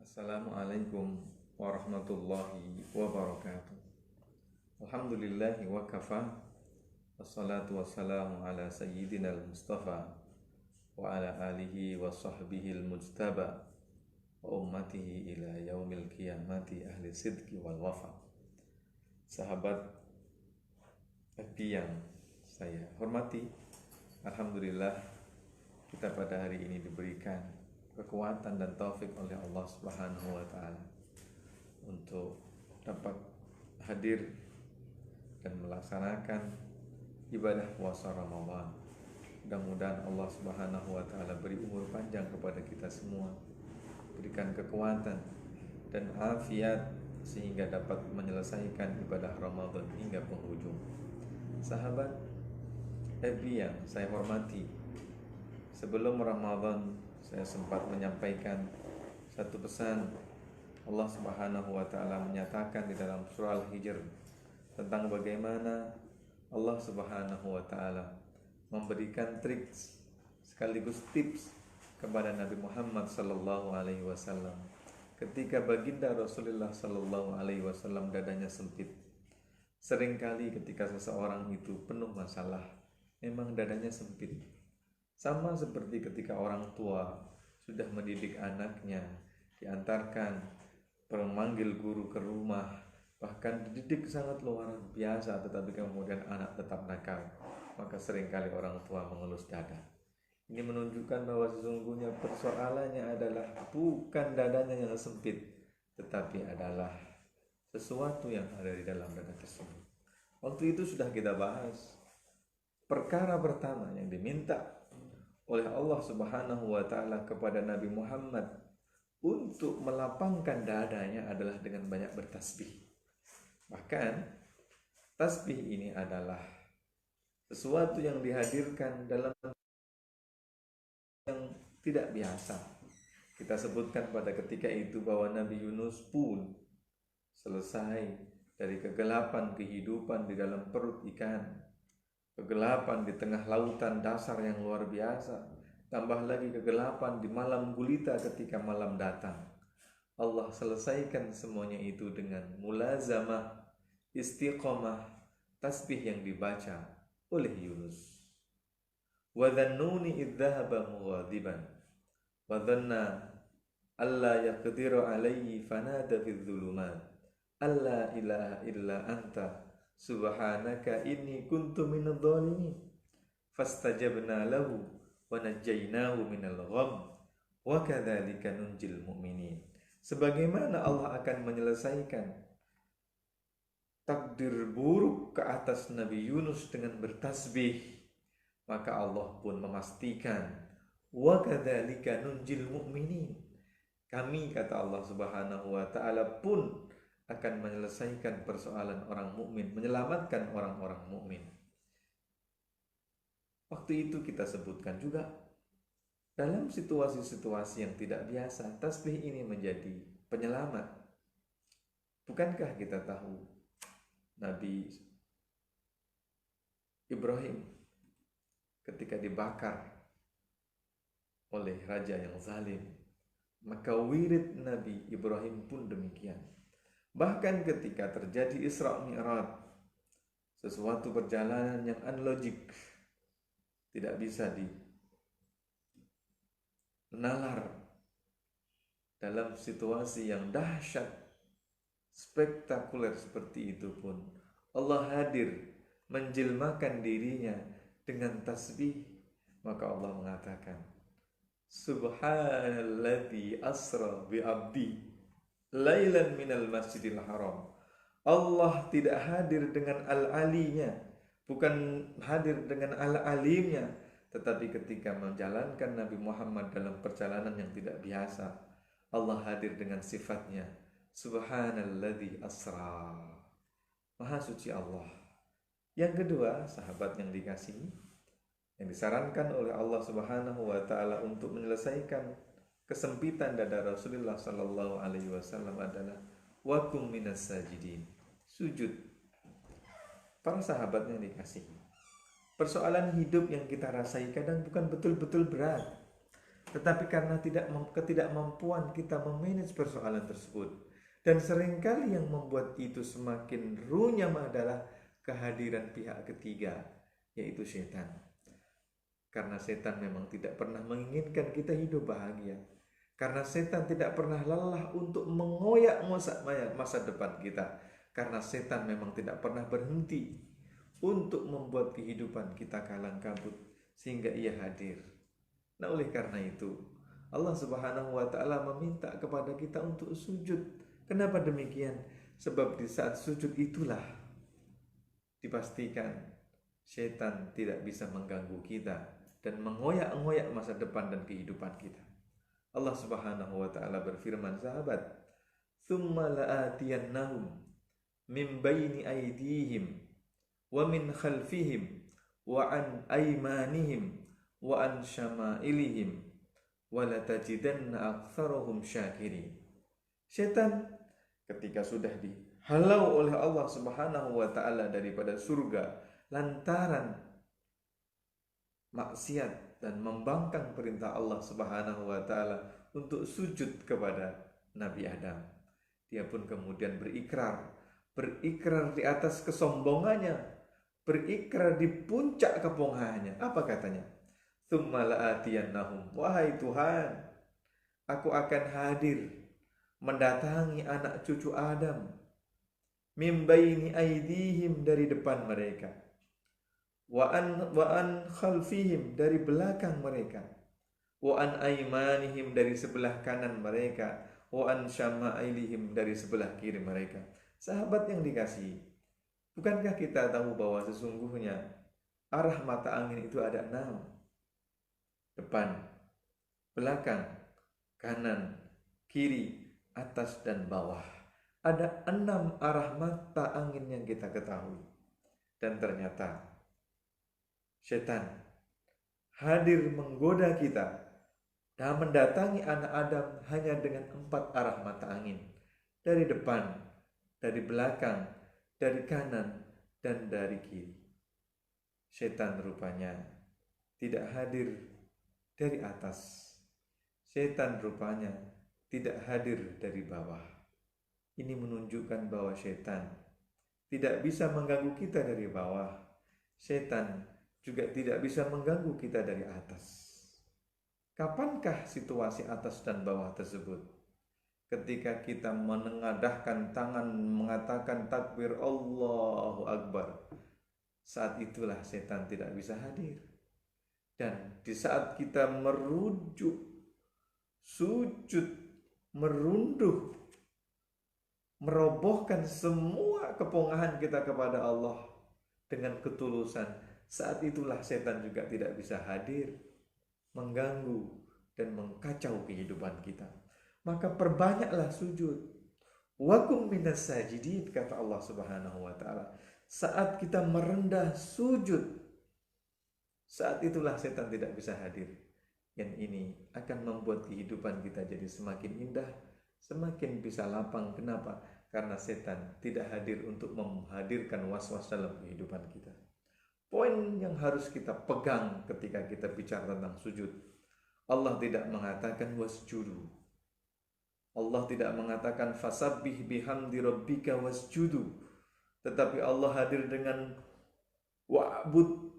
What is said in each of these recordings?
Assalamualaikum warahmatullahi wabarakatuh. Alhamdulillahi wa kafa. Wassalatu wassalamu ala sayyidina al-mustafa wa ala alihi wa sahbihi al-mujtaba wa ummatihi ila yaumil qiyamati ahli sidqi wal wafa. Sahabat FB yang saya hormati, alhamdulillah kita pada hari ini diberikan kekuatan dan taufik oleh Allah Subhanahu wa taala untuk dapat hadir dan melaksanakan ibadah puasa Ramadan. Mudah-mudahan Allah Subhanahu wa taala beri umur panjang kepada kita semua, berikan kekuatan dan afiat sehingga dapat menyelesaikan ibadah Ramadan hingga penghujung. Sahabat FB yang saya hormati, sebelum Ramadan saya sempat menyampaikan satu pesan. Allah Subhanahu wa taala menyatakan di dalam surah Al-Hijr tentang bagaimana Allah Subhanahu wa taala memberikan trik sekaligus tips kepada Nabi Muhammad sallallahu alaihi wasallam ketika baginda Rasulullah sallallahu alaihi wasallam dadanya sempit. Seringkali ketika seseorang itu penuh masalah, memang dadanya sempit. Sama seperti ketika orang tua sudah mendidik anaknya, diantarkan memanggil guru ke rumah, bahkan dididik sangat luar biasa, tetapi kemudian anak tetap nakal, maka seringkali orang tua mengelus dada. Ini menunjukkan bahwa sesungguhnya persoalannya adalah bukan dadanya yang sempit, tetapi adalah sesuatu yang ada di dalam dada tersebut. Waktu itu sudah kita bahas. Perkara pertama yang diminta oleh Allah Subhanahu wa taala kepada Nabi Muhammad untuk melapangkan dadanya adalah dengan banyak bertasbih. Bahkan tasbih ini adalah sesuatu yang dihadirkan dalam yang tidak biasa. Kita sebutkan pada ketika itu bahwa Nabi Yunus pun selesai dari kegelapan kehidupan di dalam perut ikan, kegelapan di tengah lautan dasar yang luar biasa, tambah lagi kegelapan di malam gulita ketika malam datang. Allah selesaikan semuanya itu dengan mulazamah, istiqomah, tasbih yang dibaca oleh Yunus. Wa dhannuni idh dhahaba mughadiban wa dhanna alla yaqdiru alayhi fanada fidh dhulumat alla ilaha illa anta subhanaka inni kuntu minadh dhalimin fastajabna lahu wa najjaynahu minal gham wa kadzalika nunjil mu'minin. Sebagaimana Allah akan menyelesaikan takdir buruk ke atas Nabi Yunus dengan bertasbih, maka Allah pun memastikan wa kadzalika nunjil mu'minin. Kami, kata Allah Subhanahu wa taala, pun akan menyelesaikan persoalan orang mukmin, menyelamatkan orang-orang mukmin. Waktu itu kita sebutkan juga dalam situasi-situasi yang tidak biasa, tasbih ini menjadi penyelamat. Bukankah kita tahu Nabi Ibrahim ketika dibakar oleh raja yang zalim, maka wirid Nabi Ibrahim pun demikian. Bahkan ketika terjadi Isra Mi'raj, sesuatu perjalanan yang unlogik, tidak bisa dinalar, dalam situasi yang dahsyat, spektakuler seperti itu pun Allah hadir menjelmakan dirinya dengan tasbih. Maka Allah mengatakan, Subhanalladzi asra bi abdi lailan minal masjidil haram. Allah tidak hadir dengan al-alinya, bukan hadir dengan al-alimnya, tetapi ketika menjalankan Nabi Muhammad dalam perjalanan yang tidak biasa, Allah hadir dengan sifatnya Subhanalladzi asra. Maha suci Allah. Yang kedua, sahabat yang dikasihi, yang disarankan oleh Allah Subhanahu wa taala untuk menyelesaikan kesempitan dada Rasulullah sallallahu alaihi wasallam adalah wakum minas sajidin, sujud. Para sahabat yang dikasihi, persoalan hidup yang kita rasai kadang bukan betul-betul berat, tetapi karena ketidakmampuan kita memanage persoalan tersebut. Dan seringkali yang membuat itu semakin runyam adalah kehadiran pihak ketiga, yaitu setan. Karena setan memang tidak pernah menginginkan kita hidup bahagia. Karena setan tidak pernah lelah untuk mengoyak masa depan kita. Karena setan memang tidak pernah berhenti untuk membuat kehidupan kita kalang kabut sehingga ia hadir. Nah, oleh karena itu Allah Subhanahu wa taala meminta kepada kita untuk sujud. Kenapa demikian? Sebab di saat sujud itulah dipastikan setan tidak bisa mengganggu kita dan mengoyak-ngoyak masa depan dan kehidupan kita. Allah Subhanahu wa taala berfirman, sahabat, "Tsumma la'atiyannahum min baini aydihim wa min khalfihim wa an aymanihim wa an syama'ilihim wa latajidanna aktsarahum syakirin." Setan ketika sudah dihalau oleh Allah Subhanahu wa taala daripada surga lantaran maksiat dan membangkang perintah Allah Subhanahu wa taala untuk sujud kepada Nabi Adam, dia pun kemudian berikrar di atas kesombongannya, berikrar di puncak kepongahannya. Apa katanya? "Tsumma la'atiyannahum", wahai Tuhan, aku akan hadir mendatangi anak cucu Adam, min baini aidihim, dari depan mereka, wa an khalfihim, dari belakang mereka, wa an aymanihim, dari sebelah kanan mereka, wa an syama'ilihim, dari sebelah kiri mereka. Sahabat yang dikasihi, bukankah kita tahu bahwa sesungguhnya arah mata angin itu ada 6? Depan, belakang, kanan, kiri, atas, dan bawah. Ada 6 arah mata angin yang kita ketahui. Dan ternyata setan hadir menggoda kita dan mendatangi anak Adam hanya dengan 4 arah mata angin. Dari depan, dari belakang, dari kanan, dan dari kiri. Setan rupanya tidak hadir dari atas. Setan rupanya tidak hadir dari bawah. Ini menunjukkan bahwa setan tidak bisa mengganggu kita dari bawah. Setan juga tidak bisa mengganggu kita dari atas. Kapankah situasi atas dan bawah tersebut? Ketika kita menengadahkan tangan mengatakan takbir Allahu Akbar, saat itulah setan tidak bisa hadir. Dan di saat kita merujuk, sujud, merunduh, merobohkan semua kepongahan kita kepada Allah dengan ketulusan, saat itulah setan juga tidak bisa hadir, mengganggu dan mengkacau kehidupan kita. Maka perbanyaklah sujud. Wa kum minas sajidin, kata Allah Subhanahu wa taala. Saat kita merendah sujud, saat itulah setan tidak bisa hadir. Yang ini akan membuat kehidupan kita jadi semakin indah, semakin bisa lapang. Kenapa? Karena setan tidak hadir untuk menghadirkan was-was dalam kehidupan kita. Poin yang harus kita pegang ketika kita bicara tentang sujud, Allah tidak mengatakan wasjudu. Allah tidak mengatakan fasabbih bihamdi rabbika wasjudu. Tetapi Allah hadir dengan wa'bud.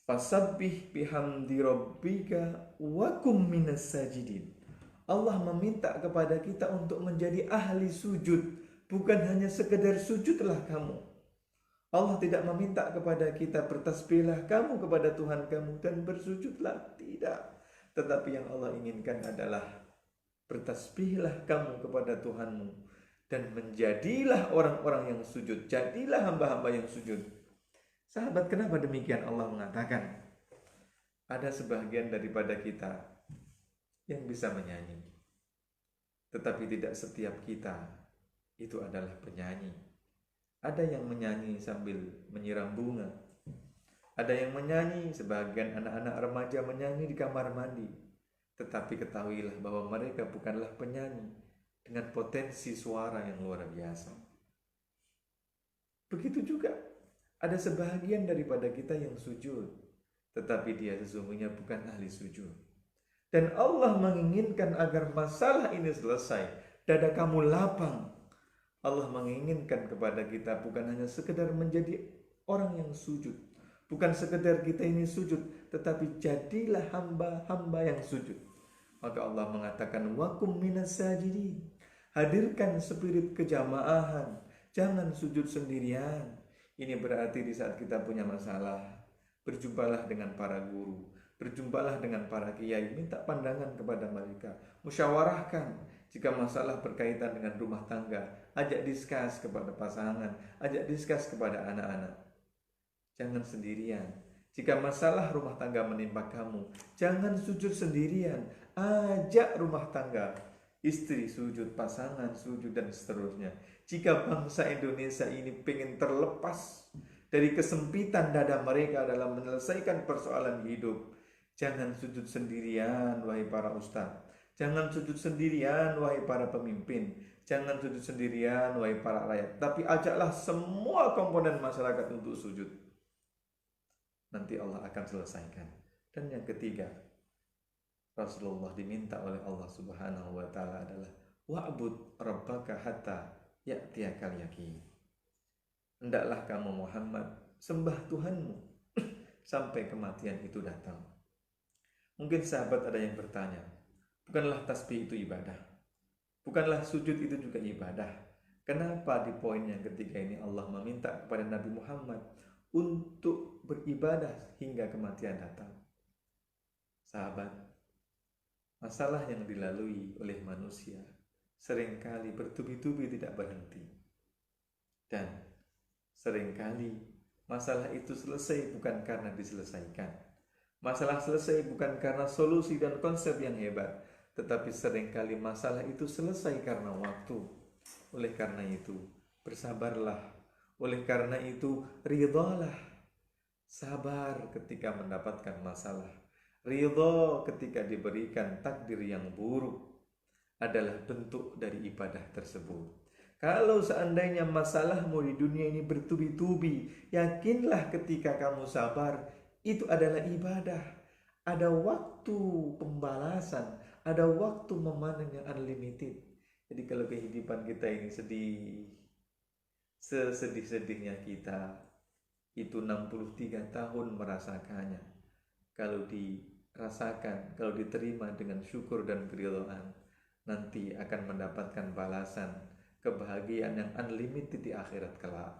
Fasabbih bihamdi rabbika wa kum minas sajidin. Allah meminta kepada kita untuk menjadi ahli sujud, bukan hanya sekedar sujudlah kamu. Allah tidak meminta kepada kita bertasbihlah kamu kepada Tuhan kamu dan bersujudlah, tidak. Tetapi yang Allah inginkan adalah bertasbihlah kamu kepada Tuhanmu dan menjadilah orang-orang yang sujud, jadilah hamba-hamba yang sujud. Sahabat, kenapa demikian Allah mengatakan? Ada sebagian daripada kita yang bisa menyanyi, tetapi tidak setiap kita itu adalah penyanyi. Ada yang menyanyi sambil menyiram bunga. Ada yang menyanyi, sebagian anak-anak remaja menyanyi di kamar mandi. Tetapi ketahuilah bahwa mereka bukanlah penyanyi dengan potensi suara yang luar biasa. Begitu juga ada sebahagian daripada kita yang sujud, tetapi dia sesungguhnya bukan ahli sujud. Dan Allah menginginkan agar masalah ini selesai, dada kamu lapang. Allah menginginkan kepada kita bukan hanya sekedar menjadi orang yang sujud, bukan sekedar kita ini sujud, tetapi jadilah hamba-hamba yang sujud. Maka Allah mengatakan wakum minas sajidin. Hadirkan spirit kejamaahan, jangan sujud sendirian. Ini berarti di saat kita punya masalah, berjumpalah dengan para guru, berjumpalah dengan para kiai, minta pandangan kepada mereka, musyawarahkan. Jika masalah berkaitan dengan rumah tangga, ajak diskus kepada pasangan, ajak diskus kepada anak-anak. Jangan sendirian. Jika masalah rumah tangga menimpa kamu, jangan sujud sendirian. Ajak rumah tangga, istri sujud, pasangan sujud, dan seterusnya. Jika bangsa Indonesia ini pengen terlepas dari kesempitan dada mereka dalam menyelesaikan persoalan hidup, jangan sujud sendirian, wahai para ustadz. Jangan sujud sendirian, wahai para pemimpin. Jangan sujud sendirian, wahai para rakyat. Tapi ajaklah semua komponen masyarakat untuk sujud. Nanti Allah akan selesaikan. Dan yang ketiga, Rasulullah diminta oleh Allah Subhanahu wa taala adalah wa'bud rabbaka hatta ya'tiyakal yaqin. Hendaklah kamu Muhammad sembah Tuhanmu sampai kematian itu datang. Mungkin sahabat ada yang bertanya, bukanlah tasbih itu ibadah? Bukanlah sujud itu juga ibadah? Kenapa di poin yang ketiga ini Allah meminta kepada Nabi Muhammad untuk beribadah hingga kematian datang? Sahabat, masalah yang dilalui oleh manusia seringkali bertubi-tubi tidak berhenti. Dan seringkali masalah itu selesai bukan karena diselesaikan. Masalah selesai bukan karena solusi dan konsep yang hebat, tetapi seringkali masalah itu selesai karena waktu. Oleh karena itu, bersabarlah. Oleh karena itu, ridhalah. Sabar ketika mendapatkan masalah. Ridha ketika diberikan takdir yang buruk adalah bentuk dari ibadah tersebut. Kalau seandainya masalahmu di dunia ini bertubi-tubi, yakinlah ketika kamu sabar, itu adalah ibadah. Ada waktu pembalasan, ada waktu memanen yang unlimited. Jadi kalau kehidupan kita ini sedih, sesedih-sedihnya kita, itu 63 tahun merasakannya. Kalau dirasakan, kalau diterima dengan syukur dan keridhaan, nanti akan mendapatkan balasan kebahagiaan yang unlimited di akhirat kelak.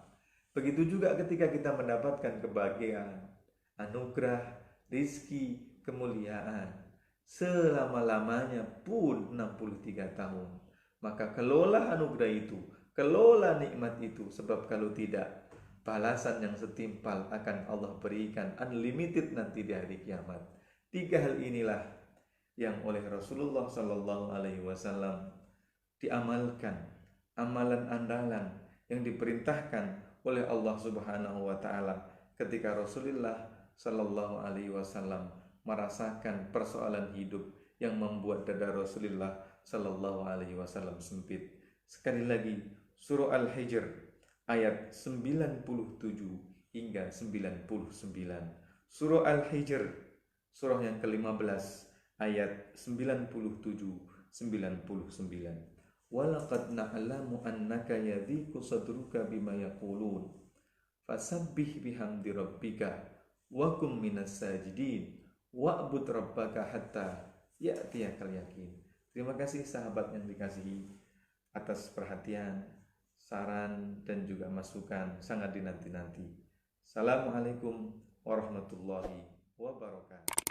Begitu juga ketika kita mendapatkan kebahagiaan, anugerah, rizki, kemuliaan selama-lamanya pun 63 tahun. Maka kelola anugerah itu, kelola nikmat itu, sebab kalau tidak, balasan yang setimpal akan Allah berikan unlimited nanti di hari kiamat. 3 hal inilah yang oleh Rasulullah Sallallahu Alaihi Wasallam diamalkan, amalan andalan yang diperintahkan oleh Allah Subhanahu Wa Taala ketika Rasulullah Sallallahu Alaihi Wasallam merasakan persoalan hidup yang membuat dada Rasulullah Sallallahu Alaihi Wasallam sempit. Sekali lagi, surah Al-Hijr ayat 97 hingga 99. Surah Al-Hijr, surah yang ke-15 ayat 97-99. Walaqad na'lamu annaka yadhiqu sadruka bima yaqulun fasabbih bihamdi rabbika wa kum minas sajidin wa'bud rabbaka hatta ya'tiyakal yaqin. Terima kasih sahabat yang dikasihi atas perhatian, saran dan juga masukan, sangat dinanti-nanti. Assalamualaikum warahmatullahi wabarakatuh.